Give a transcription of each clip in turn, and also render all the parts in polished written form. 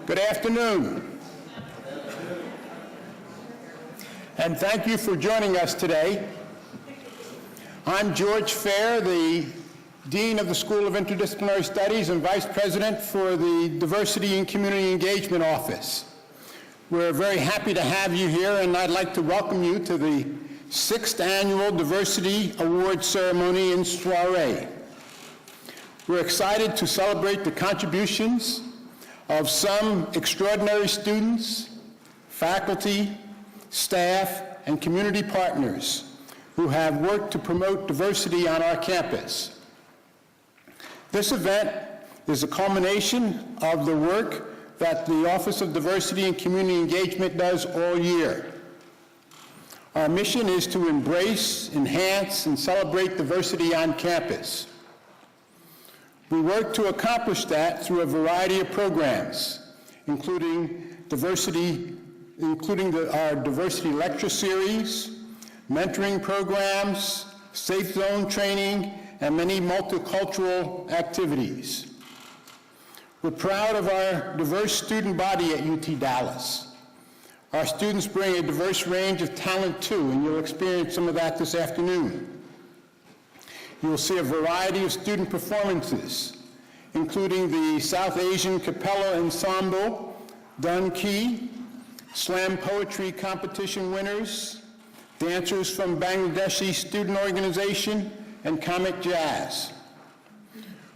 Good afternoon. And thank you for joining us today. I'm George Fair, the Dean of the School of Interdisciplinary Studies and Vice President for the Diversity and Community Engagement Office. We're very happy to have you here, and I'd like to welcome you to the 6th Annual Diversity Award Ceremony in Soirée. We're excited to celebrate the contributions of some extraordinary students, faculty, staff, and community partners who have worked to promote diversity on our campus. This event is a culmination of the work that the Office of Diversity and Community Engagement does all year. Our mission is to embrace, enhance, and celebrate diversity on campus. We work to accomplish that through a variety of programs, including our diversity lecture series, mentoring programs, safe zone training, and many multicultural activities. We're proud of our diverse student body at UT Dallas. Our students bring a diverse range of talent too, and you'll experience some of that this afternoon. You will see a variety of student performances, including the South Asian Capella Ensemble, Dun Key, slam poetry competition winners, dancers from Bangladeshi Student Organization, and comic jazz.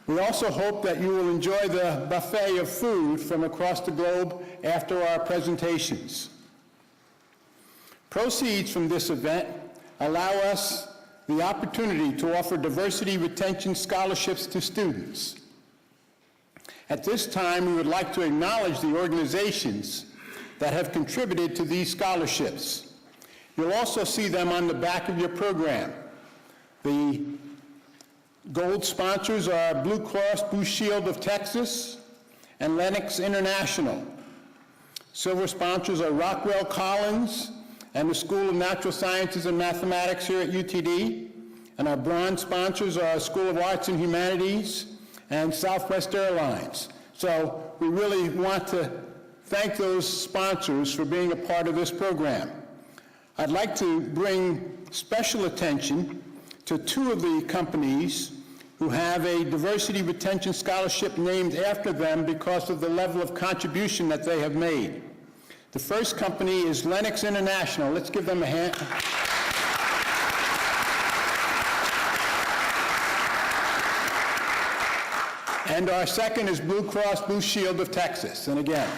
We also hope that you will enjoy the buffet of food from across the globe after our presentations. Proceeds from this event allow us the opportunity to offer diversity retention scholarships to students. At this time, we would like to acknowledge the organizations that have contributed to these scholarships. You'll also see them on the back of your program. The gold sponsors are Blue Cross Blue Shield of Texas and Lennox International. Silver sponsors are Rockwell Collins and the School of Natural Sciences and Mathematics here at UTD. And our bronze sponsors are School of Arts and Humanities and Southwest Airlines. So we really want to thank those sponsors for being a part of this program. I'd like to bring special attention to two of the companies who have a diversity retention scholarship named after them because of the level of contribution that they have made. The first company is Lennox International. Let's give them a hand. And our second is Blue Cross Blue Shield of Texas. And again,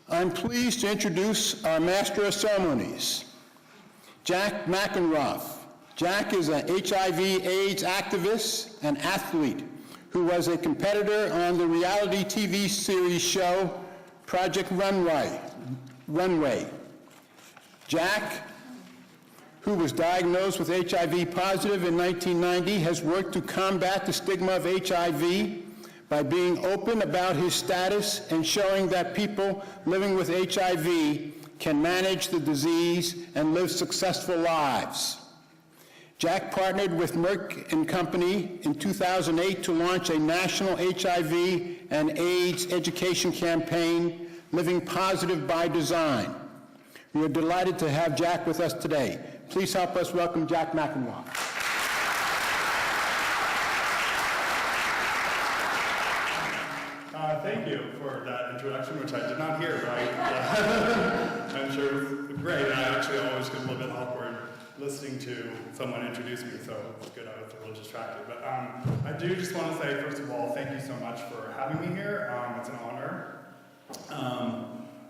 I'm pleased to introduce our Master of Ceremonies, Jack McEnroe. Jack is an HIV/AIDS activist and athlete who was a competitor on the reality TV series show Project Runway. Jack, who was diagnosed with HIV positive in 1990, has worked to combat the stigma of HIV by being open about his status and showing that people living with HIV can manage the disease and live successful lives. Jack partnered with Merck & Company in 2008 to launch a national HIV and AIDS education campaign, Living Positive by Design. We are delighted to have Jack with us today. Please help us welcome Jack McEnroe. Thank you for that introduction, which I did not hear, right? I'm sure it's great, and I actually always get a little bit awkward listening to someone introduce me, so it's good I was a little distracted. But I do just want to say, first of all, thank you so much for having me here. It's an honor.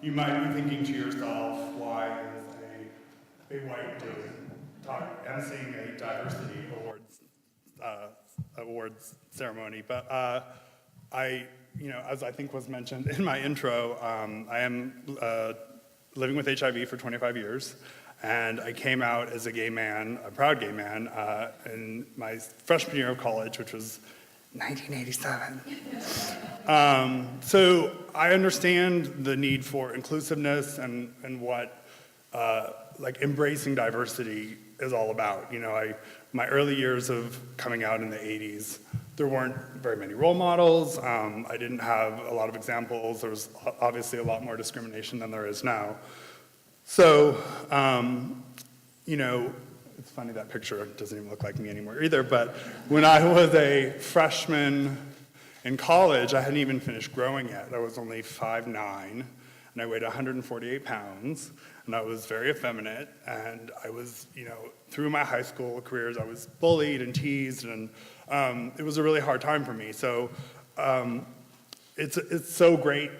You might be thinking to yourself, why is a white dude emceeing a diversity awards ceremony? But as I think was mentioned in my intro, I am living with HIV for 25 years, and I came out as a gay man, a proud gay man, in my freshman year of college, which was 1987. So I understand the need for inclusiveness and what embracing diversity is all about. My early years of coming out in the 80s, there weren't very many role models. I didn't have a lot of examples. There was obviously a lot more discrimination than there is now. So, it's funny that picture doesn't even look like me anymore either, but when I was a freshman in college, I hadn't even finished growing yet. I was only 5'9", and I weighed 148 pounds, and I was very effeminate, and I was, through my high school careers, I was bullied and teased, and it was a really hard time for me. So it's so great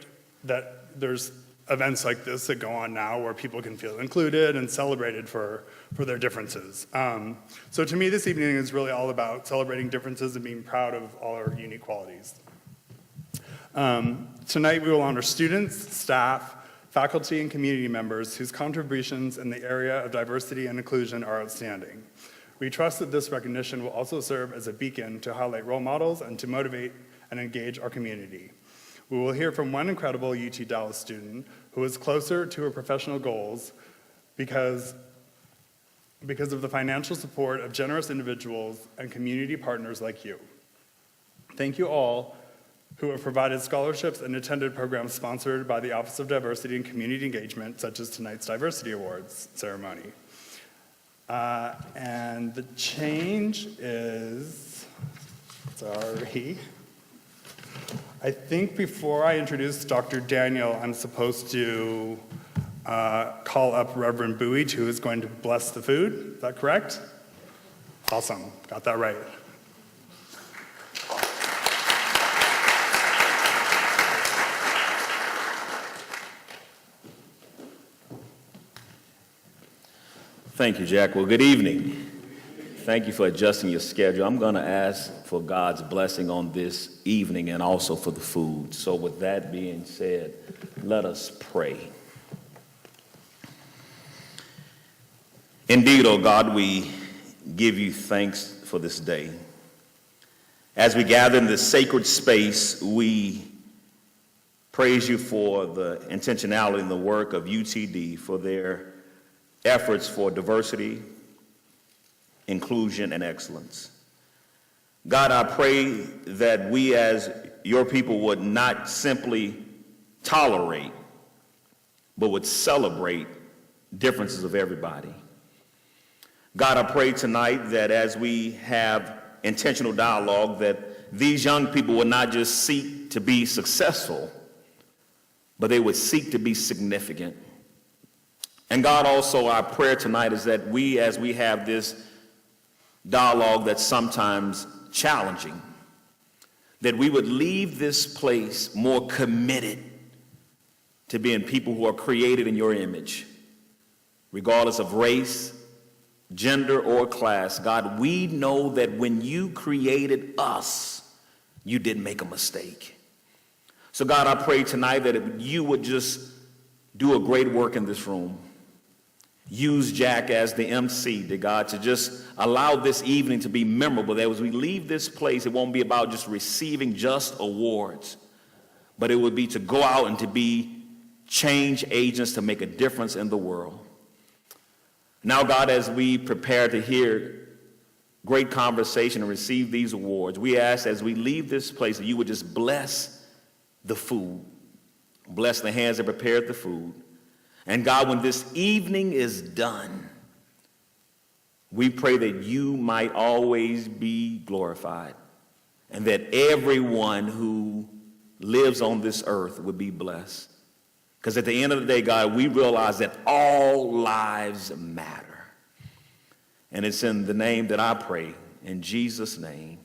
that there's events like this that go on now where people can feel included and celebrated for their differences. So to me, this evening is really all about celebrating differences and being proud of all our unique qualities. Tonight we will honor students, staff, faculty, and community members whose contributions in the area of diversity and inclusion are outstanding. We trust that this recognition will also serve as a beacon to highlight role models and to motivate and engage our community. We will hear from one incredible UT Dallas student who is closer to her professional goals because of the financial support of generous individuals and community partners like you. Thank you all who have provided scholarships and attended programs sponsored by the Office of Diversity and Community Engagement, such as tonight's Diversity Awards ceremony. And the change is, sorry. I think before I introduce Dr. Daniel, I'm supposed to call up Reverend Bowie, who is going to bless the food. Is that correct? Awesome, got that right. Thank you, Jack. Well, good evening. Thank you for adjusting your schedule. I'm going to ask for God's blessing on this evening and also for the food. So with that being said, let us pray. Indeed, oh God, we give you thanks for this day. As we gather in this sacred space, we praise you for the intentionality and the work of UTD, for their efforts for diversity, inclusion, and excellence. God, I pray that we as your people would not simply tolerate, but would celebrate differences of everybody. God, I pray tonight that as we have intentional dialogue, that these young people would not just seek to be successful, but they would seek to be significant. And God, also our prayer tonight is that we, as we have this dialogue that's sometimes challenging, that we would leave this place more committed to being people who are created in your image, regardless of race, gender, or class. God, we know that when you created us, you didn't make a mistake. So God, I pray tonight that you would just do a great work in this room. Use Jack as the MC, to God, to just allow this evening to be memorable, that as we leave this place, it won't be about just receiving just awards, but it would be to go out and to be change agents to make a difference in the world. Now, God, as we prepare to hear great conversation and receive these awards, we ask as we leave this place that you would just bless the food, bless the hands that prepared the food. And God, when this evening is done, we pray that you might always be glorified and that everyone who lives on this earth would be blessed. Because at the end of the day, God, we realize that all lives matter. And it's in the name that I pray, in Jesus' name.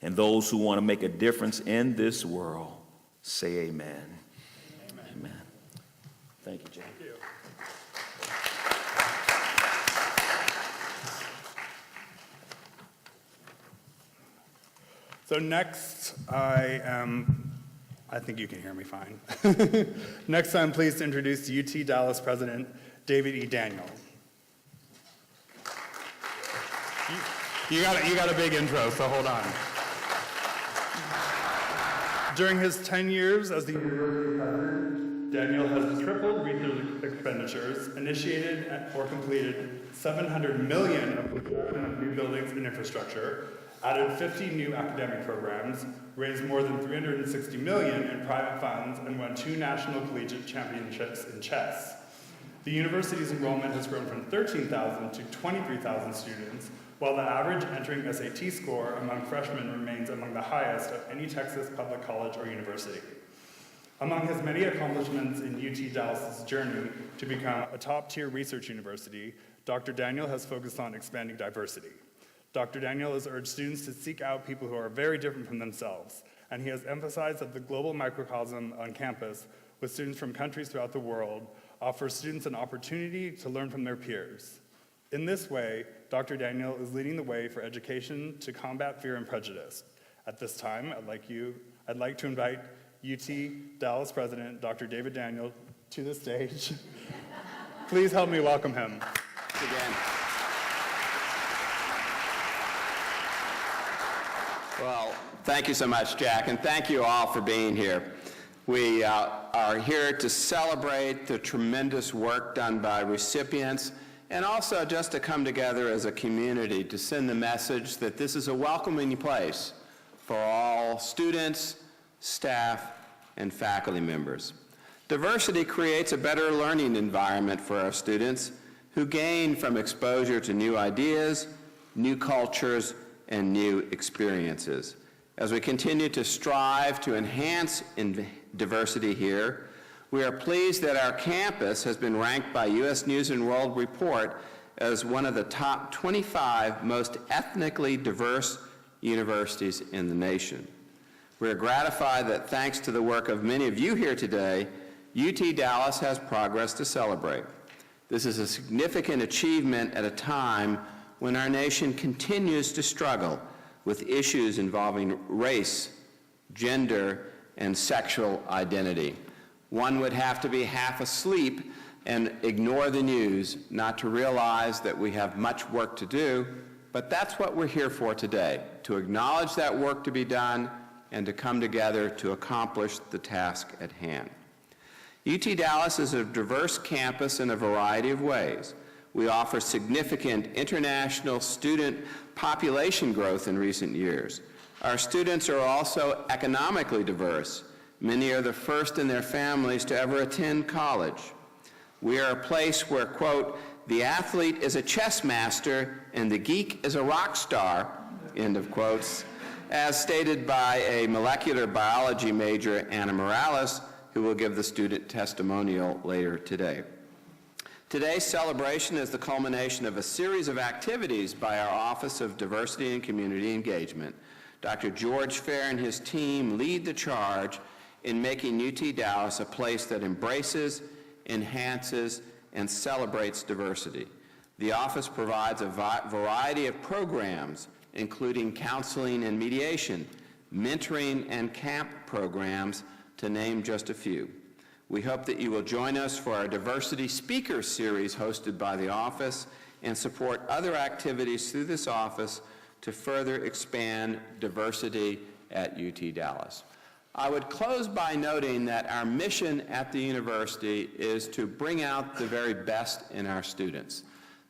And those who want to make a difference in this world, say amen. Amen. Amen. Thank you, Jay. So next, I think you can hear me fine. Next, I'm pleased to introduce UT Dallas President David E. Daniel. You got a big intro, so hold on. During his 10 years as the university president, Daniel has tripled research expenditures, initiated or completed $700 million of construction of new buildings and infrastructure, added 50 new academic programs, raised more than $360 million in private funds, and won 2 national collegiate championships in chess. The university's enrollment has grown from 13,000 to 23,000 students, while the average entering SAT score among freshmen remains among the highest of any Texas public college or university. Among his many accomplishments in UT Dallas's journey to become a top-tier research university, Dr. Daniel has focused on expanding diversity. Dr. Daniel has urged students to seek out people who are very different from themselves, and he has emphasized that the global microcosm on campus, with students from countries throughout the world, offers students an opportunity to learn from their peers. In this way, Dr. Daniel is leading the way for education to combat fear and prejudice. At this time, I'd like to invite UT Dallas President Dr. David Daniel to the stage. Please help me welcome him. Again. Well, thank you so much, Jack, and thank you all for being here. We are here to celebrate the tremendous work done by recipients and also just to come together as a community to send the message that this is a welcoming place for all students, staff, and faculty members. Diversity creates a better learning environment for our students who gain from exposure to new ideas, new cultures, and new experiences. As we continue to strive to enhance diversity here, we are pleased that our campus has been ranked by U.S. News & World Report as one of the top 25 most ethnically diverse universities in the nation. We are gratified that thanks to the work of many of you here today, UT Dallas has progress to celebrate. This is a significant achievement at a time when our nation continues to struggle with issues involving race, gender, and sexual identity. One would have to be half asleep and ignore the news not to realize that we have much work to do, but that's what we're here for today, to acknowledge that work to be done and to come together to accomplish the task at hand. UT Dallas is a diverse campus in a variety of ways. We offer significant international student population growth in recent years. Our students are also economically diverse. Many are the first in their families to ever attend college. We are a place where, quote, the athlete is a chess master and the geek is a rock star, end of quotes, as stated by a molecular biology major, Anna Morales, who will give the student testimonial later today. Today's celebration is the culmination of a series of activities by our Office of Diversity and Community Engagement. Dr. George Fair and his team lead the charge in making UT Dallas a place that embraces, enhances, and celebrates diversity. The office provides a variety of programs, including counseling and mediation, mentoring and camp programs, to name just a few. We hope that you will join us for our Diversity Speaker Series hosted by the office and support other activities through this office to further expand diversity at UT Dallas. I would close by noting that our mission at the university is to bring out the very best in our students.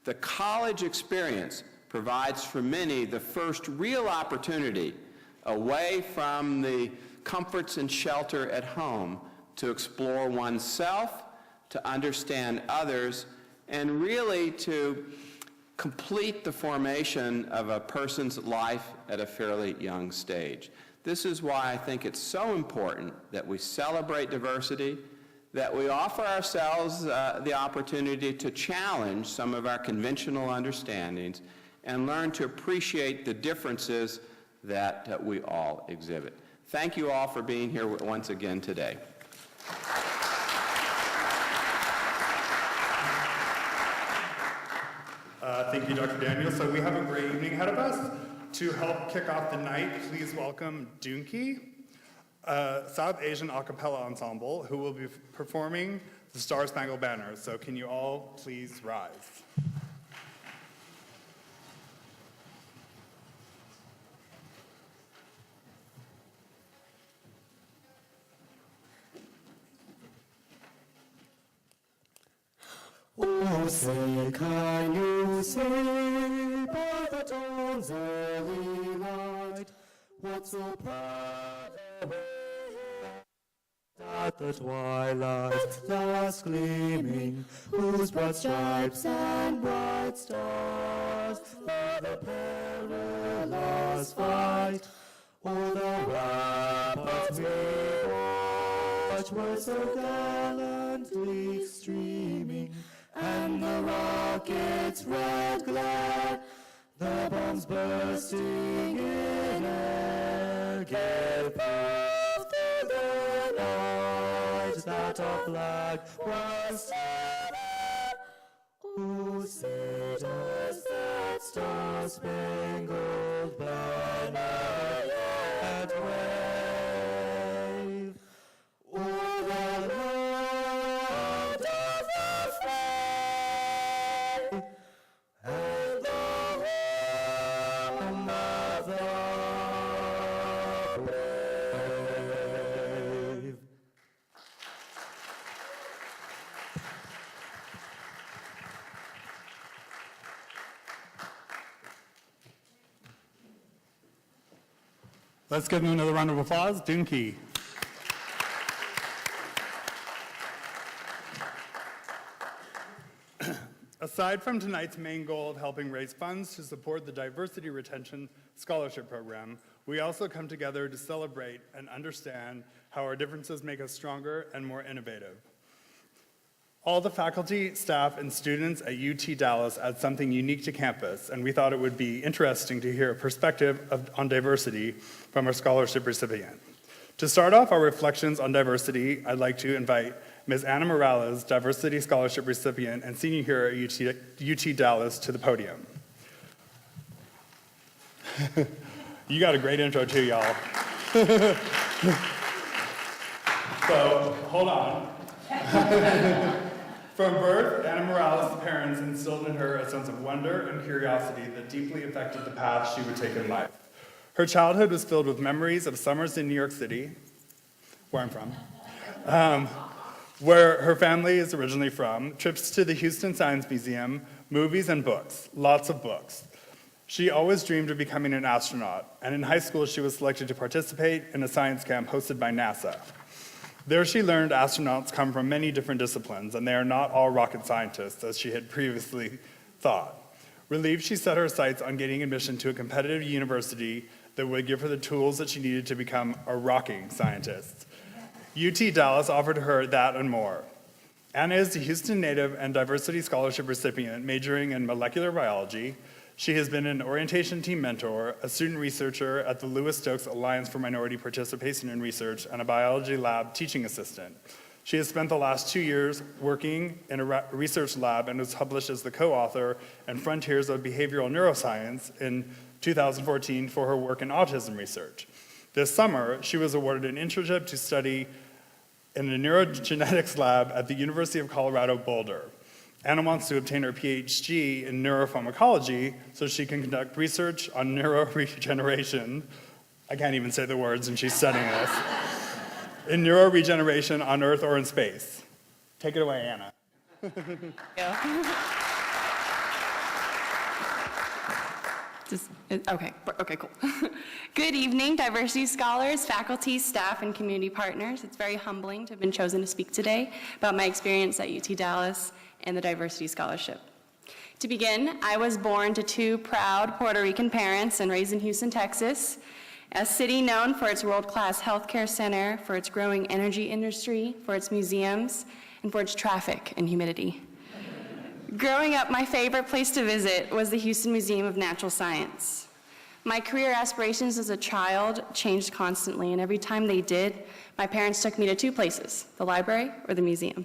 The college experience provides for many the first real opportunity away from the comforts and shelter at home to explore oneself, to understand others, and really to complete the formation of a person's life at a fairly young stage. This is why I think it's so important that we celebrate diversity, that we offer ourselves the opportunity to challenge some of our conventional understandings and learn to appreciate the differences that we all exhibit. Thank you all for being here once again today. Thank you, Dr. Daniel. So we have a great evening ahead of us. To help kick off the night, please welcome Doonki, a South Asian a cappella ensemble who will be performing the Star Spangled Banner. So can you all please rise? Oh, say, can you say by the dawn's early light, what so proud at the twilight's last gleaming, whose broad stripes and bright stars for the perilous fight, all the ramparts we watched were so gallantly streaming, and the rocket's red glare, the bombs bursting in air, gave birth to the night that our flag was set. Who sees that star-spangled banner yet wave o'er the land of the free and the home of the brave? Let's give them another round of applause. Dunki. Aside from tonight's main goal of helping raise funds to support the Diversity Retention Scholarship Program, we also come together to celebrate and understand how our differences make us stronger and more innovative. All the faculty, staff, and students at UT Dallas add something unique to campus, and we thought it would be interesting to hear a perspective on diversity from our scholarship recipient. To start off our reflections on diversity, I'd like to invite Ms. Anna Morales, Diversity Scholarship recipient and senior here at UT Dallas, to the podium. You got a great intro too, y'all. So, hold on. From birth, Anna Morales' parents instilled in her a sense of wonder and curiosity that deeply affected the path she would take in life. Her childhood was filled with memories of summers in New York City, where I'm from, where her family is originally from, trips to the Houston Science Museum, movies and books, lots of books. She always dreamed of becoming an astronaut, and in high school she was selected to participate in a science camp hosted by NASA. There she learned astronauts come from many different disciplines, and they are not all rocket scientists, as she had previously thought. Relieved, she set her sights on getting admission to a competitive university that would give her the tools that she needed to become a rocking scientist. UT Dallas offered her that and more. Anna is a Houston native and diversity scholarship recipient majoring in molecular biology. She has been an orientation team mentor, a student researcher at the Lewis Stokes Alliance for Minority Participation in Research, and a biology lab teaching assistant. She has spent the last 2 years working in a research lab and was published as the co-author in Frontiers of Behavioral Neuroscience in 2014 for her work in autism research. This summer, she was awarded an internship to study in a neurogenetics lab at the University of Colorado Boulder. Anna wants to obtain her PhD in neuropharmacology so she can conduct research on neuroregeneration. I can't even say the words, and she's studying this. In neuroregeneration on Earth or in space. Take it away, Anna. Okay, cool. Good evening, diversity scholars, faculty, staff, and community partners. It's very humbling to have been chosen to speak today about my experience at UT Dallas and the Diversity Scholarship. To begin, I was born to 2 proud Puerto Rican parents and raised in Houston, Texas, a city known for its world-class healthcare center, for its growing energy industry, for its museums, and for its traffic and humidity. Growing up, my favorite place to visit was the Houston Museum of Natural Science. My career aspirations as a child changed constantly, and every time they did, my parents took me to 2 places, the library or the museum.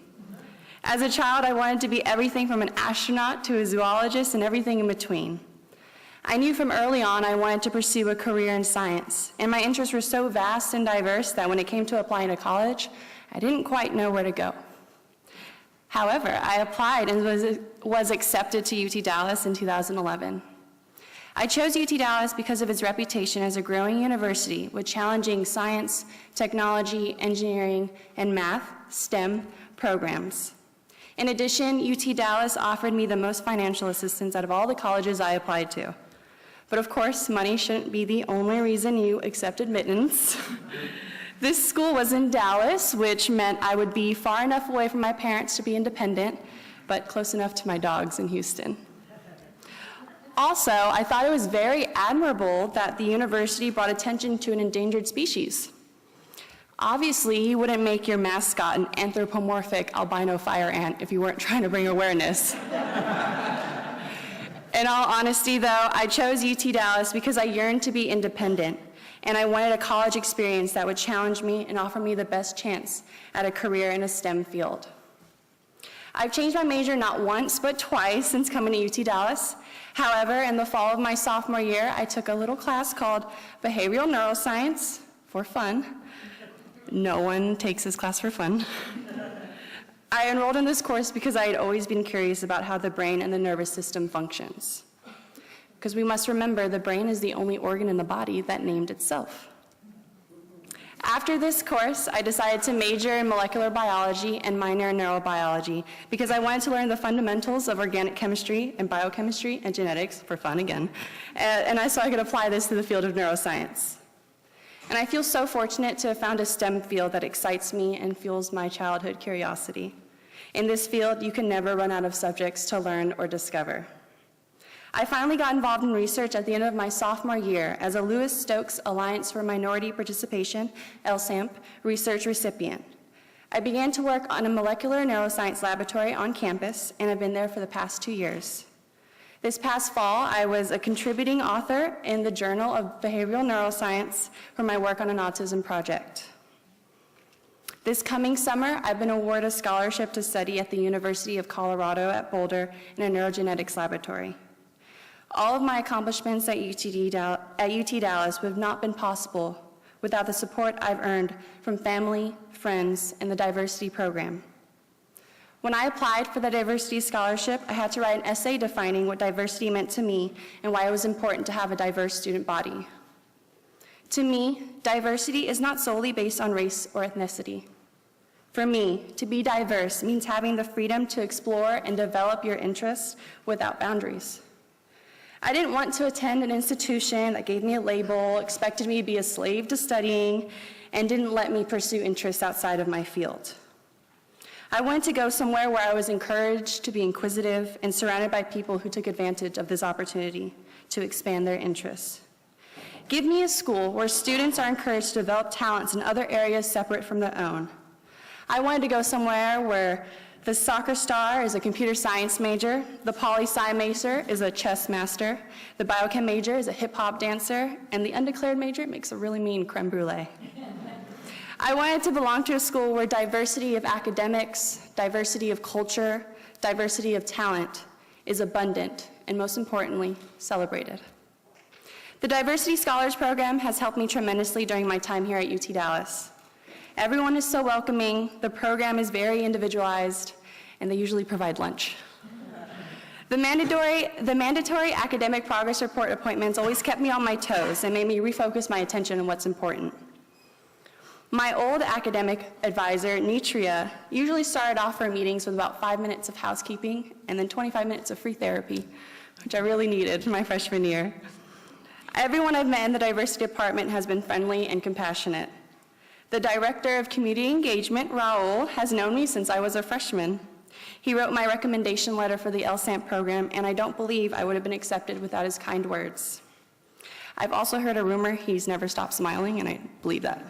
As a child, I wanted to be everything from an astronaut to a zoologist and everything in between. I knew from early on I wanted to pursue a career in science, and my interests were so vast and diverse that when it came to applying to college, I didn't quite know where to go. However, I applied and was accepted to UT Dallas in 2011. I chose UT Dallas because of its reputation as a growing university with challenging science, technology, engineering, and math, STEM, programs. In addition, UT Dallas offered me the most financial assistance out of all the colleges I applied to. But of course, money shouldn't be the only reason you accept admittance. This school was in Dallas, which meant I would be far enough away from my parents to be independent, but close enough to my dogs in Houston. Also, I thought it was very admirable that the university brought attention to an endangered species. Obviously, you wouldn't make your mascot an anthropomorphic albino fire ant if you weren't trying to bring awareness. In all honesty, though, I chose UT Dallas because I yearned to be independent, and I wanted a college experience that would challenge me and offer me the best chance at a career in a STEM field. I've changed my major not once, but twice since coming to UT Dallas. However, in the fall of my sophomore year, I took a little class called Behavioral Neuroscience for fun. No one takes this class for fun. I enrolled in this course because I had always been curious about how the brain and the nervous system functions. Because we must remember the brain is the only organ in the body that named itself. After this course, I decided to major in molecular biology and minor in neurobiology because I wanted to learn the fundamentals of organic chemistry and biochemistry and genetics, for fun again, so I could apply this to the field of neuroscience. And I feel so fortunate to have found a STEM field that excites me and fuels my childhood curiosity. In this field, you can never run out of subjects to learn or discover. I finally got involved in research at the end of my sophomore year as a Lewis Stokes Alliance for Minority Participation, LSAMP, research recipient. I began to work on a molecular neuroscience laboratory on campus and have been there for the past 2 years. This past fall, I was a contributing author in the Journal of Behavioral Neuroscience for my work on an autism project. This coming summer, I've been awarded a scholarship to study at the University of Colorado at Boulder in a neurogenetics laboratory. All of my accomplishments at UT Dallas would have not been possible without the support I've earned from family, friends, and the diversity program. When I applied for the diversity scholarship, I had to write an essay defining what diversity meant to me and why it was important to have a diverse student body. To me, diversity is not solely based on race or ethnicity. For me, to be diverse means having the freedom to explore and develop your interests without boundaries. I didn't want to attend an institution that gave me a label, expected me to be a slave to studying, and didn't let me pursue interests outside of my field. I wanted to go somewhere where I was encouraged to be inquisitive and surrounded by people who took advantage of this opportunity to expand their interests. Give me a school where students are encouraged to develop talents in other areas separate from their own. I wanted to go somewhere where the soccer star is a computer science major, the poli-sci major is a chess master, the biochem major is a hip-hop dancer, and the undeclared major makes a really mean creme brulee. I wanted to belong to a school where diversity of academics, diversity of culture, diversity of talent is abundant, and most importantly, celebrated. The Diversity Scholars Program has helped me tremendously during my time here at UT Dallas. Everyone is so welcoming, the program is very individualized, and they usually provide lunch. The mandatory academic progress report appointments always kept me on my toes and made me refocus my attention on what's important. My old academic advisor, Nitria, usually started off our meetings with about 5 minutes of housekeeping and then 25 minutes of free therapy, which I really needed my freshman year. Everyone I've met in the diversity department has been friendly and compassionate. The director of community engagement, Raul, has known me since I was a freshman. He wrote my recommendation letter for the LSAMP program, and I don't believe I would have been accepted without his kind words. I've also heard a rumor he's never stopped smiling, and I believe that.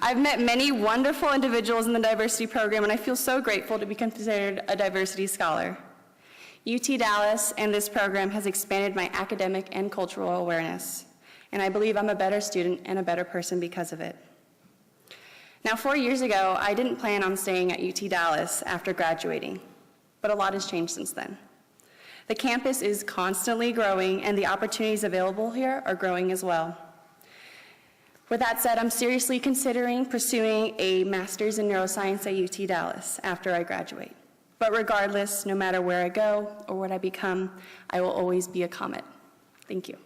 I've met many wonderful individuals in the diversity program, and I feel so grateful to be considered a diversity scholar. UT Dallas and this program has expanded my academic and cultural awareness, and I believe I'm a better student and a better person because of it. Now, 4 years ago, I didn't plan on staying at UT Dallas after graduating, but a lot has changed since then. The campus is constantly growing, and the opportunities available here are growing as well. With that said, I'm seriously considering pursuing a master's in neuroscience at UT Dallas after I graduate. But regardless, no matter where I go or what I become, I will always be a Comet. Thank you.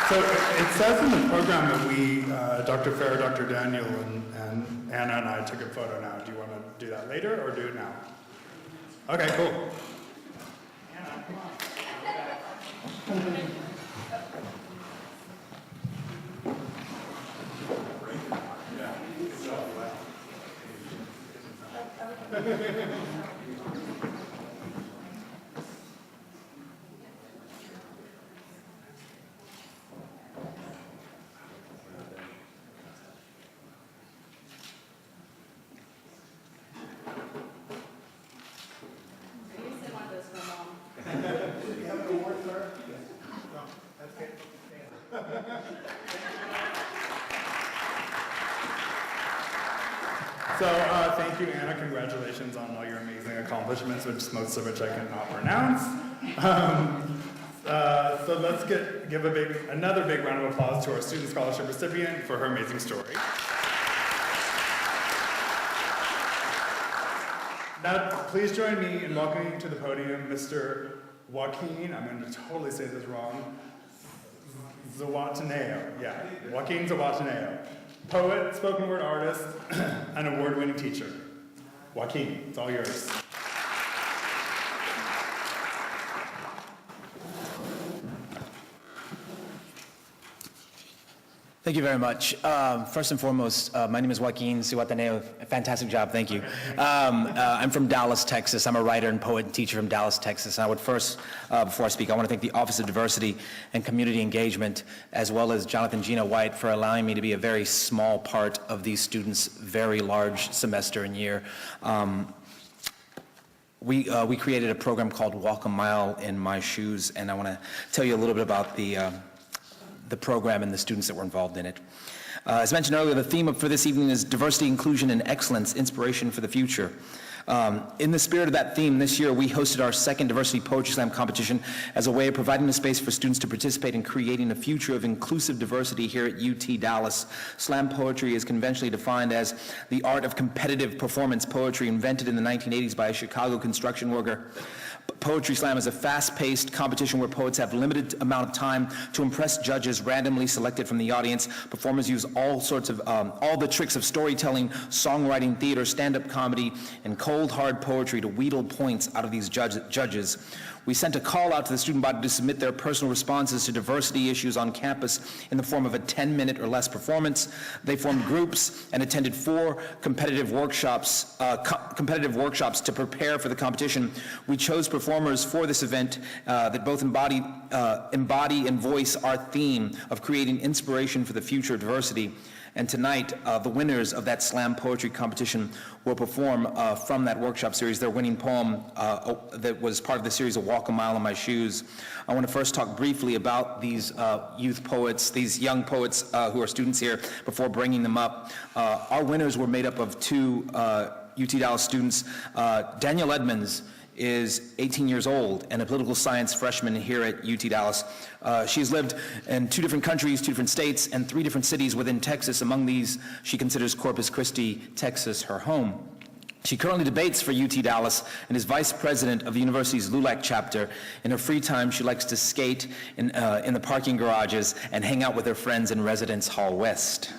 So it says in the program that we, Dr. Fair, Dr. Daniel, and Anna and I took a photo now. Do you want to do that later or do it now? Okay, cool. Anna, come on. So thank you, Anna. Congratulations on all your amazing accomplishments, most of which I cannot pronounce. So let's give another big round of applause to our student scholarship recipient for her amazing story. Now, please join me in welcoming to the podium Mr. Joaquin, I'm going to totally say this wrong, Zawataneo. Yeah, Joaquin Zawataneo. Poet, spoken word artist, and award-winning teacher. Joaquin, it's all yours. Thank you very much. First and foremost, my name is Joaquin Zihuatanejo. Fantastic job, thank you. I'm from Dallas, Texas. I'm a writer and poet and teacher from Dallas, Texas. And I would first, before I speak, I want to thank the Office of Diversity and Community Engagement, as well as Jonathan Gina White, for allowing me to be a very small part of these students' very large semester and year. We created a program called Walk a Mile in My Shoes, and I want to tell you a little bit about the program and the students that were involved in it. As mentioned earlier, the theme for this evening is diversity, inclusion, and excellence, inspiration for the future. In the spirit of that theme, this year we hosted our second Diversity Poetry Slam competition as a way of providing a space for students to participate in creating a future of inclusive diversity here at UT Dallas. Slam poetry is conventionally defined as the art of competitive performance poetry invented in the 1980s by a Chicago construction worker. Poetry Slam is a fast-paced competition where poets have limited amount of time to impress judges randomly selected from the audience. Performers use all the tricks of storytelling, songwriting, theater, stand-up comedy, and cold, hard poetry to wheedle points out of these judges. We sent a call out to the student body to submit their personal responses to diversity issues on campus in the form of a 10-minute or less performance. They formed groups and attended 4 competitive workshops to prepare for the competition. We chose performers for this event that both embody and voice our theme of creating inspiration for the future of diversity. And tonight, the winners of that slam poetry competition will perform from that workshop series their winning poem that was part of the series of Walk a Mile in My Shoes. I want to first talk briefly about these youth poets, these young poets who are students here, before bringing them up. Our winners were made up of 2 UT Dallas students. Danielle Edmonds is 18 years old and a political science freshman here at UT Dallas. She has lived in 2 different countries, 2 different states, and 3 different cities within Texas. Among these, she considers Corpus Christi, Texas, her home. She currently debates for UT Dallas and is vice president of the university's LULAC chapter. In her free time, she likes to skate in the parking garages and hang out with her friends in Residence Hall West.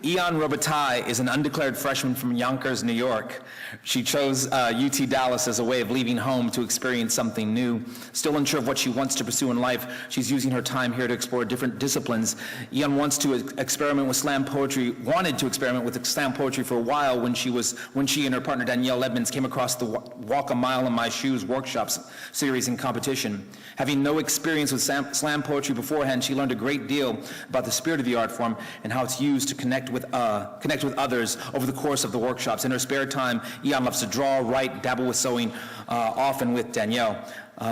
Ian Robitaille is an undeclared freshman from Yonkers, New York. She chose UT Dallas as a way of leaving home to experience something new. Still unsure of what she wants to pursue in life, she's using her time here to explore different disciplines. Ian wanted to experiment with slam poetry for a while when she and her partner Danielle Edmonds came across the Walk a Mile in My Shoes workshops series and competition. Having no experience with slam poetry beforehand, she learned a great deal about the spirit of the art form and how it's used to connect with others over the course of the workshops. In her spare time, Ian loves to draw, write, dabble with sewing, often with Danielle.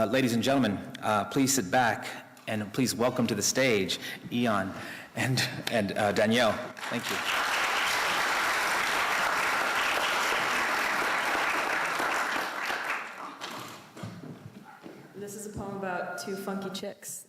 Ladies and gentlemen, please sit back and please welcome to the stage Ian and Danielle. Thank you. This is a poem about 2 funky chicks.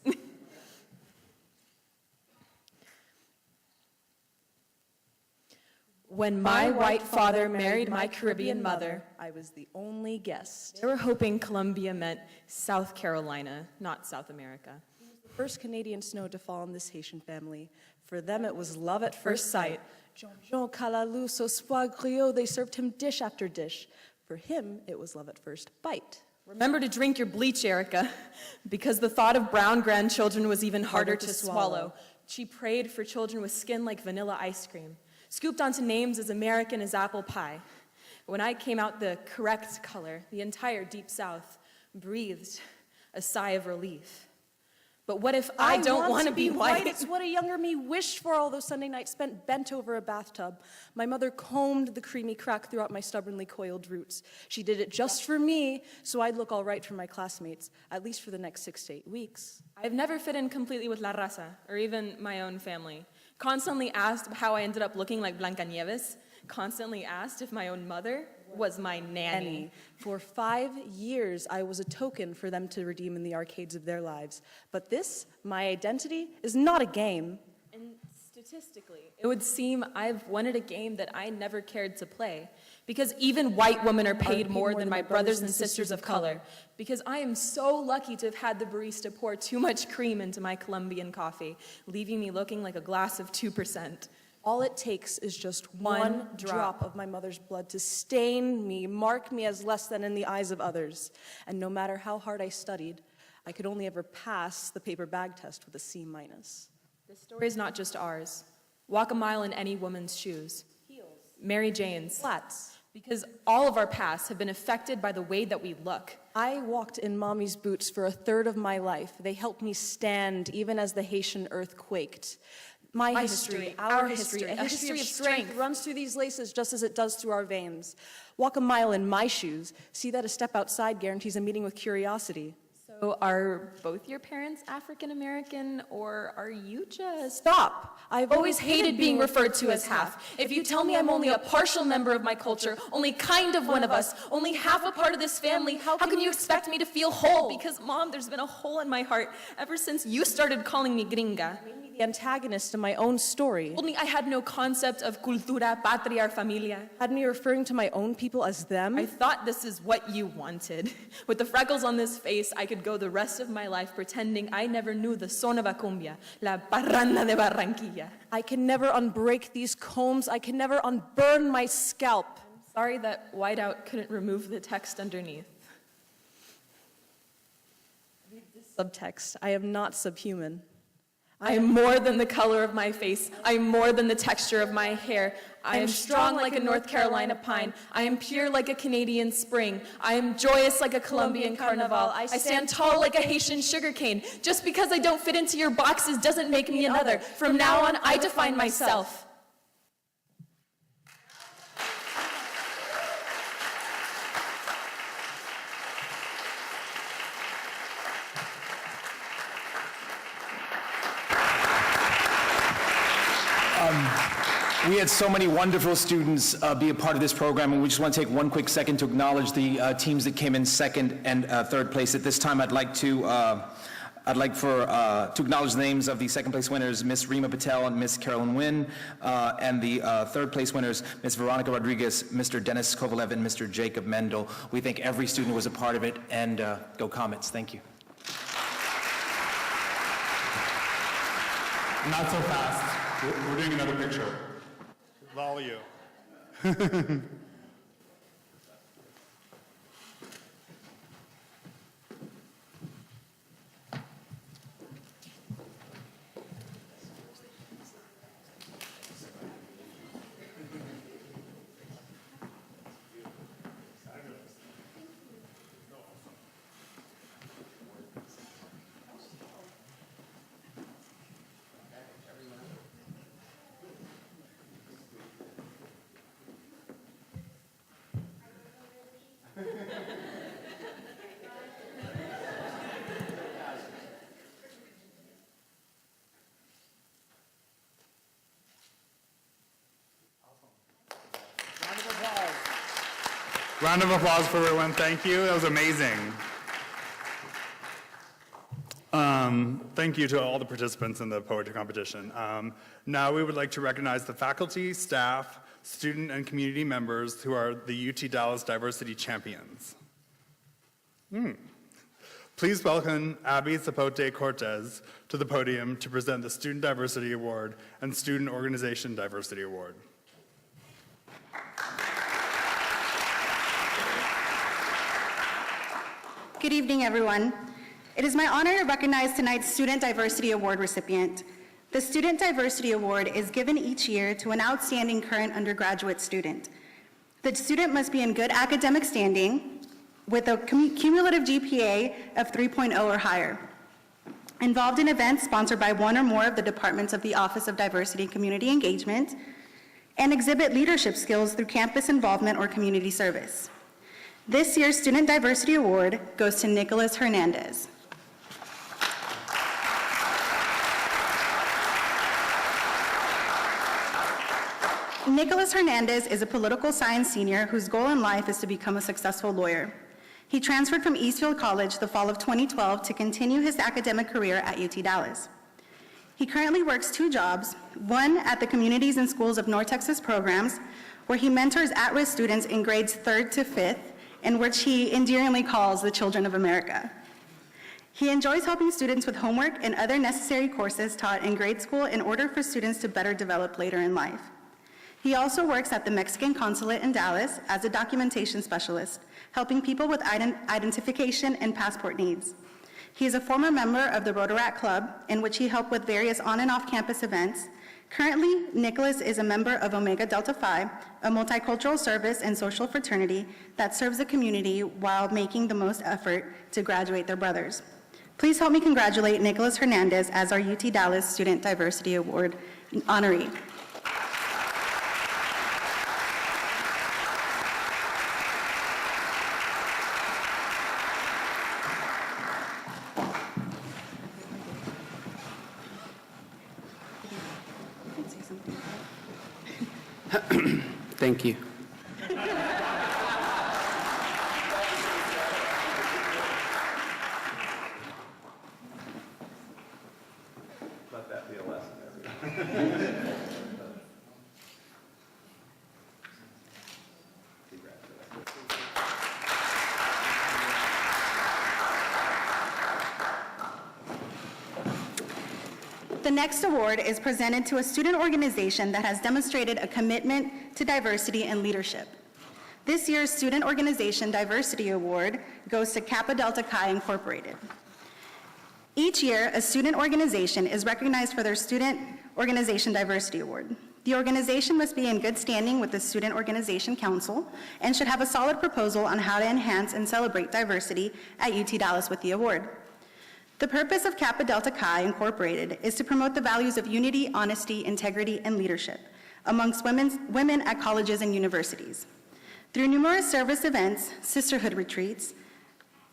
When my white father married my Caribbean mother, I was the only guest. They were hoping Columbia meant South Carolina, not South America. First Canadian snow to fall on this Haitian family. For them, it was love at first sight. Jean Calalou, Sauce Griot, they served him dish after dish. For him, it was love at first bite. Remember to drink your bleach, Erica, because the thought of brown grandchildren was even harder to swallow. She prayed for children with skin like vanilla ice cream, scooped onto names as American as apple pie. When I came out the correct color, the entire Deep South breathed a sigh of relief. But what if I don't want to be white? It's what a younger me wished for all those Sunday nights spent bent over a bathtub. My mother combed the creamy crack throughout my stubbornly coiled roots. She did it just for me, so I'd look all right for my classmates, at least for the next 6 to 8 weeks. I've never fit in completely with La Raza, or even my own family. Constantly asked how I ended up looking like Blancanieves. Constantly asked if my own mother was my nanny. For 5 years, I was a token for them to redeem in the arcades of their lives. But this, my identity, is not a game. And statistically, it would seem I've wanted a game that I never cared to play. Because even white women are paid more than my brothers and sisters of color. Because I am so lucky to have had the barista pour too much cream into my Colombian coffee, leaving me looking like a glass of 2%. All it takes is just one drop of my mother's blood to stain me, mark me as less than in the eyes of others. And no matter how hard I studied, I could only ever pass the paper bag test with a C-. This story is not just ours. Walk a mile in any woman's shoes. Heels. Mary Jane's. Flats. Because all of our pasts have been affected by the way that we look. I walked in mommy's boots for a third of my life. They helped me stand even as the Haitian earth quaked. My history, our history, a history of strength runs through these laces just as it does through our veins. Walk a mile in my shoes. See that a step outside guarantees a meeting with curiosity. So are both your parents African American, or are you just... Stop! I've always hated being referred to as half. If you tell me I'm only a partial member of my culture, only kind of one of us, only half a part of this family, how can you expect me to feel whole? Because, Mom, there's been a hole in my heart ever since you started calling me gringa. The antagonist in my own story. Told me I had no concept of cultura, patria, or familia. Had me referring to my own people as them. I thought this is what you wanted. With the freckles on this face, I could go the rest of my life pretending I never knew the son of a cumbia, la parranda de Barranquilla. I can never unbreak these combs. I can never unburn my scalp. I'm sorry that whiteout couldn't remove the text underneath. Read this subtext. I am not subhuman. I am more than the color of my face. I am more than the texture of my hair. I am strong like a North Carolina pine. I am pure like a Canadian spring. I am joyous like a Colombian carnival. I stand tall like a Haitian sugarcane. Just because I don't fit into your boxes doesn't make me another. From now on, I define myself. We had so many wonderful students be a part of this program, and we just want to take one quick second to acknowledge the teams that came in second and third place. At this time, I'd like to acknowledge the names of the second place winners, Miss Rima Patel and Miss Carolyn Wynn, and the third place winners, Miss Veronica Rodriguez, Mr. Dennis Kovalev, and Mr. Jacob Mendel. We thank every student who was a part of it, and go Comets. Thank you. Not so fast. We're doing another picture. With all of you. Round of applause for everyone. Thank you. That was amazing. Thank you to all the participants in the poetry competition. Now we would like to recognize the faculty, staff, student, and community members who are the UT Dallas Diversity Champions. Please welcome Abby Zapote Cortez to the podium to present the Student Diversity Award and Student Organization Diversity Award. Good evening, everyone. It is my honor to recognize tonight's Student Diversity Award recipient. The Student Diversity Award is given each year to an outstanding current undergraduate student. The student must be in good academic standing with a cumulative GPA of 3.0 or higher, involved in events sponsored by one or more of the departments of the Office of Diversity and Community Engagement, and exhibit leadership skills through campus involvement or community service. This year's Student Diversity Award goes to Nicholas Hernandez. Nicholas Hernandez is a political science senior whose goal in life is to become a successful lawyer. He transferred from Eastfield College the fall of 2012 to continue his academic career at UT Dallas. He currently works 2 jobs, one at the Communities and Schools of North Texas programs, where he mentors at-risk students in grades 3rd to 5th, in which he endearingly calls the children of America. He enjoys helping students with homework and other necessary courses taught in grade school in order for students to better develop later in life. He also works at the Mexican Consulate in Dallas as a documentation specialist, helping people with identification and passport needs. He is a former member of the Rotaract Club, in which he helped with various on- and off-campus events. Currently, Nicholas is a member of Omega Delta Phi, a multicultural service and social fraternity that serves the community while making the most effort to graduate their brothers. Please help me congratulate Nicholas Hernandez as our UT Dallas Student Diversity Award honoree. Thank you. Let that be a lesson. The next award is presented to a student organization that has demonstrated a commitment to diversity and leadership. This year's Student Organization Diversity Award goes to Kappa Delta Chi Incorporated. Each year, a student organization is recognized for their Student Organization Diversity Award. The organization must be in good standing with the Student Organization Council and should have a solid proposal on how to enhance and celebrate diversity at UT Dallas with the award. The purpose of Kappa Delta Chi Incorporated is to promote the values of unity, honesty, integrity, and leadership amongst women at colleges and universities. Through numerous service events, sisterhood retreats,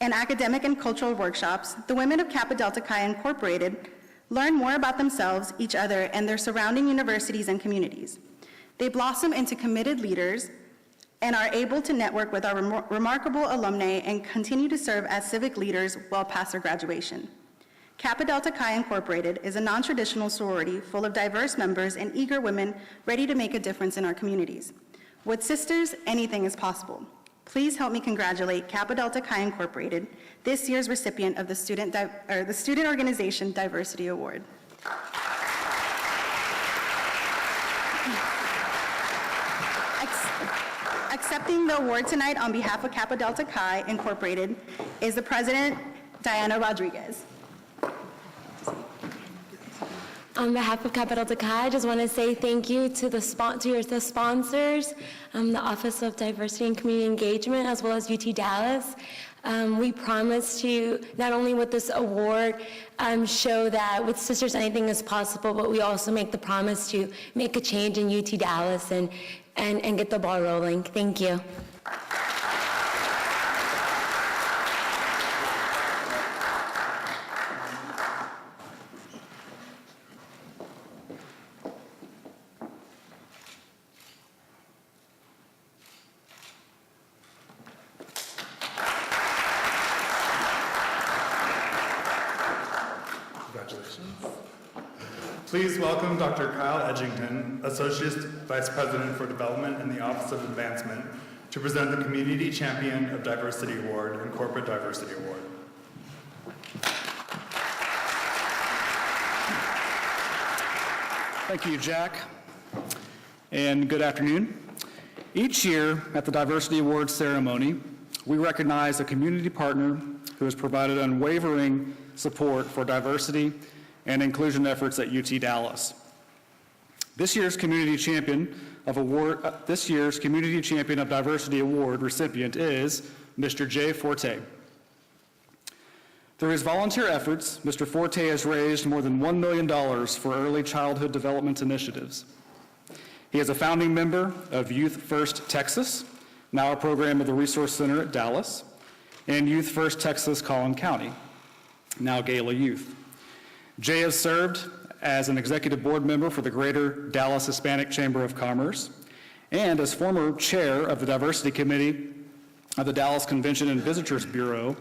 and academic and cultural workshops, the women of Kappa Delta Chi Incorporated learn more about themselves, each other, and their surrounding universities and communities. They blossom into committed leaders and are able to network with our remarkable alumni and continue to serve as civic leaders well past their graduation. Kappa Delta Chi Incorporated is a non-traditional sorority full of diverse members and eager women ready to make a difference in our communities. With sisters, anything is possible. Please help me congratulate Kappa Delta Chi Incorporated, this year's recipient of the Student Organization Diversity Award. Accepting the award tonight on behalf of Kappa Delta Chi Incorporated is the President, Diana Rodriguez. On behalf of Kappa Delta Chi, I just want to say thank you to the sponsors, the Office of Diversity and Community Engagement, as well as UT Dallas. We promise to, not only with this award, show that with Sisters anything is possible, but we also make the promise to make a change in UT Dallas and get the ball rolling. Thank you. Please welcome Dr. Kyle Edgington, Associate Vice President for Development in the Office of Advancement, to present the Community Champion of Diversity Award and Corporate Diversity Award. Thank you, Jack, and good afternoon. Each year at the Diversity Awards ceremony, we recognize a community partner who has provided unwavering support for diversity and inclusion efforts at UT Dallas. This year's Community Champion of Diversity Award recipient is Mr. Jay Forte. Through his volunteer efforts, Mr. Forte has raised more than $1 million for early childhood development initiatives. He is a founding member of Youth First Texas, now a program of the Resource Center at Dallas, and Youth First Texas Collin County, now Gala Youth. Jay has served as an executive board member for the Greater Dallas Hispanic Chamber of Commerce and as former chair of the Diversity Committee of the Dallas Convention and Visitors Bureau.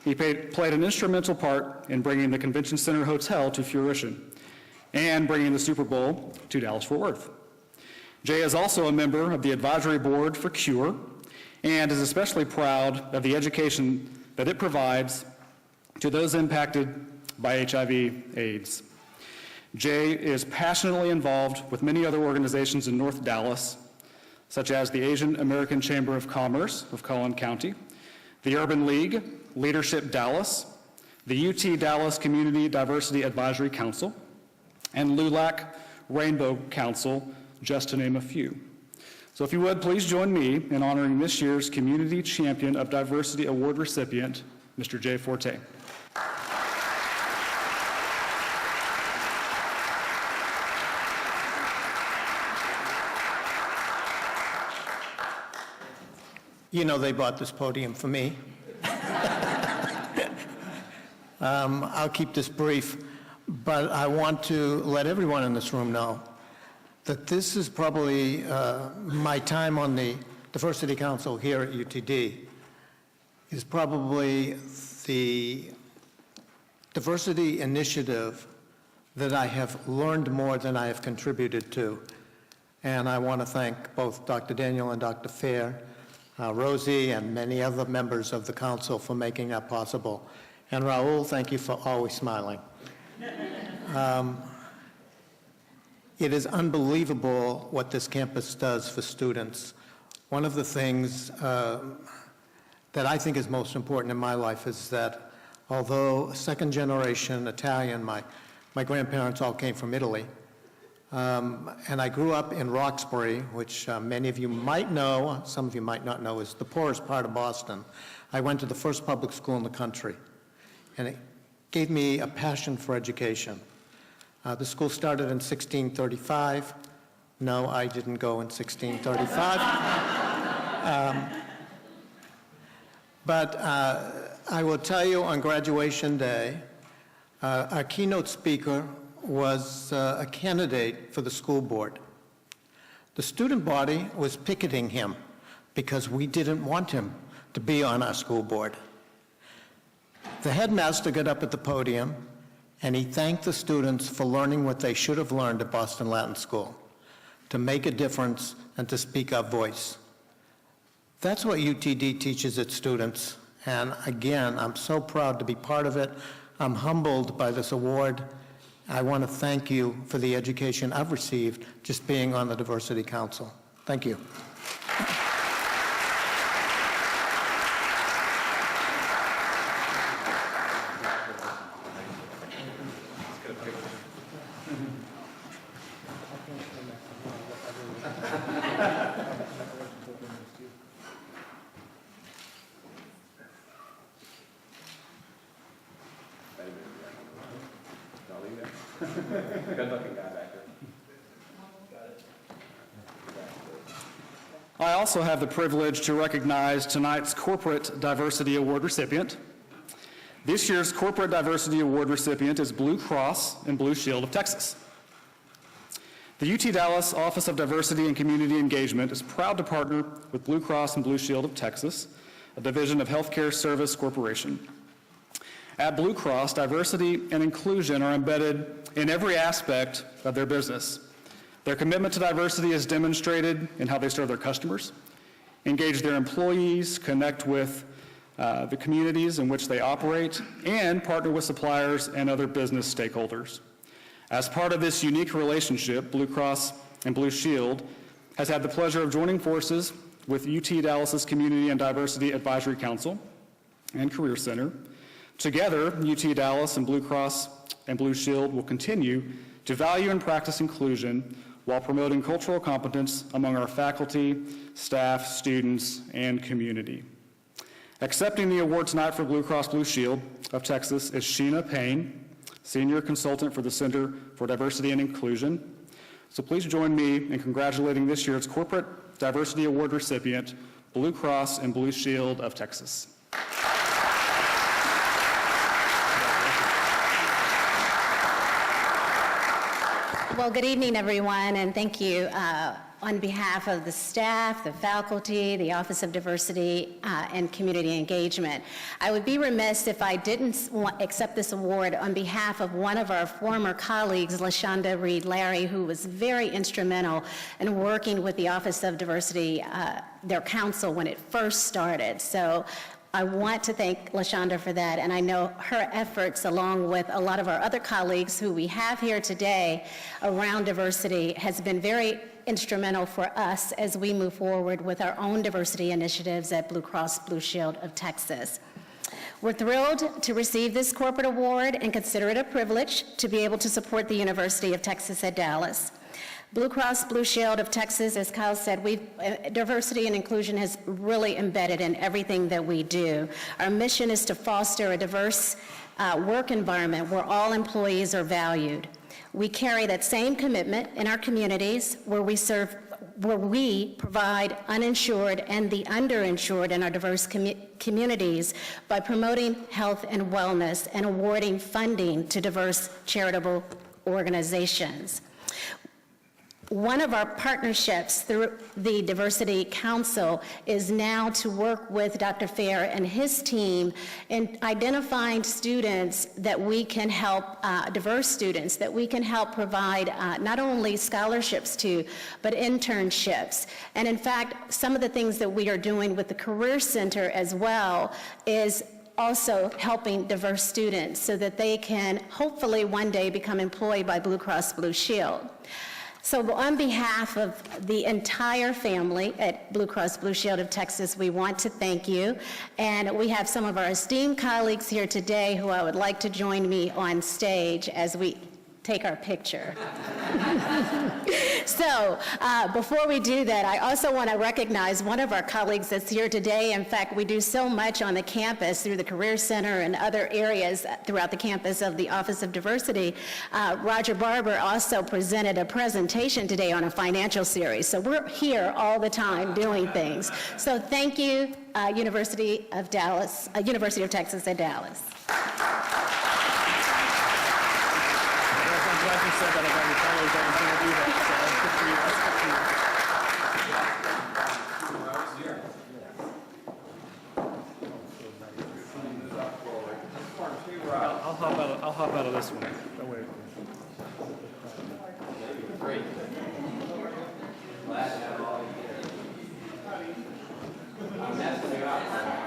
He played an instrumental part in bringing the Convention Center Hotel to fruition and bringing the Super Bowl to Dallas-Fort Worth. Jay is also a member of the advisory board for CURE and is especially proud of the education that it provides to those impacted by HIV/AIDS. Jay is passionately involved with many other organizations in North Dallas, such as the Asian American Chamber of Commerce of Collin County, the Urban League, Leadership Dallas, the UT Dallas Community Diversity Advisory Council, and LULAC Rainbow Council, just to name a few. So if you would, please join me in honoring this year's Community Champion of Diversity Award recipient, Mr. Jay Forte. You know they bought this podium for me. I'll keep this brief, but I want to let everyone in this room know that this is probably my time on the Diversity Council here at UTD is probably the diversity initiative that I have learned more than I have contributed to. And I want to thank both Dr. Daniel and Dr. Fair, Rosie, and many other members of the council for making that possible. And Raul, thank you for always smiling. It is unbelievable what this campus does for students. One of the things that I think is most important in my life is that although second generation Italian, my grandparents all came from Italy, and I grew up in Roxbury, which many of you might know, some of you might not know, is the poorest part of Boston. I went to the first public school in the country, and it gave me a passion for education. The school started in 1635. No, I didn't go in 1635. But I will tell you, on graduation day, our keynote speaker was a candidate for the school board. The student body was picketing him because we didn't want him to be on our school board. The headmaster got up at the podium and he thanked the students for learning what they should have learned at Boston Latin School, to make a difference and to speak our voice. That's what UTD teaches its students, and again, I'm so proud to be part of it. I'm humbled by this award. I want to thank you for the education I've received just being on the Diversity Council. Thank you. I also have the privilege to recognize tonight's Corporate Diversity Award recipient. This year's Corporate Diversity Award recipient is Blue Cross and Blue Shield of Texas. The UT Dallas Office of Diversity and Community Engagement is proud to partner with Blue Cross and Blue Shield of Texas, a division of Healthcare Service Corporation. At Blue Cross, diversity and inclusion are embedded in every aspect of their business. Their commitment to diversity is demonstrated in how they serve their customers, engage their employees, connect with the communities in which they operate, and partner with suppliers and other business stakeholders. As part of this unique relationship, Blue Cross and Blue Shield has had the pleasure of joining forces with UT Dallas's Community and Diversity Advisory Council and Career Center. Together, UT Dallas and Blue Cross and Blue Shield will continue to value and practice inclusion while promoting cultural competence among our faculty, staff, students, and community. Accepting the award tonight for Blue Cross Blue Shield of Texas is Sheena Payne, Senior Consultant for the Center for Diversity and Inclusion. So please join me in congratulating this year's Corporate Diversity Award recipient, Blue Cross and Blue Shield of Texas. Well, good evening, everyone, and thank you on behalf of the staff, the faculty, the Office of Diversity and Community Engagement. I would be remiss if I didn't accept this award on behalf of one of our former colleagues, LaShonda Reed-Larry, who was very instrumental in working with the Office of Diversity, their council, when it first started. So I want to thank LaShonda for that, and I know her efforts, along with a lot of our other colleagues who we have here today around diversity, has been very instrumental for us as we move forward with our own diversity initiatives at Blue Cross Blue Shield of Texas. We're thrilled to receive this corporate award and consider it a privilege to be able to support the University of Texas at Dallas. Blue Cross Blue Shield of Texas, as Kyle said, diversity and inclusion has really embedded in everything that we do. Our mission is to foster a diverse work environment where all employees are valued. We carry that same commitment in our communities where we provide uninsured and the underinsured in our diverse communities by promoting health and wellness and awarding funding to diverse charitable organizations. One of our partnerships through the Diversity Council is now to work with Dr. Fair and his team in identifying students that we can help, diverse students, that we can help provide not only scholarships to, but internships. And in fact, some of the things that we are doing with the Career Center as well is also helping diverse students so that they can hopefully one day become employed by Blue Cross Blue Shield. So on behalf of the entire family at Blue Cross Blue Shield of Texas, we want to thank you. And we have some of our esteemed colleagues here today who I would like to join me on stage as we take our picture. So before we do that, I also want to recognize one of our colleagues that's here today. In fact, we do so much on the campus through the Career Center and other areas throughout the campus of the Office of Diversity. Roger Barber also presented a presentation today on a financial series. So we're here all the time doing things. So thank you, University of Texas at Dallas. I'll hop out of this one. That way. Great. Glad to have all of you here.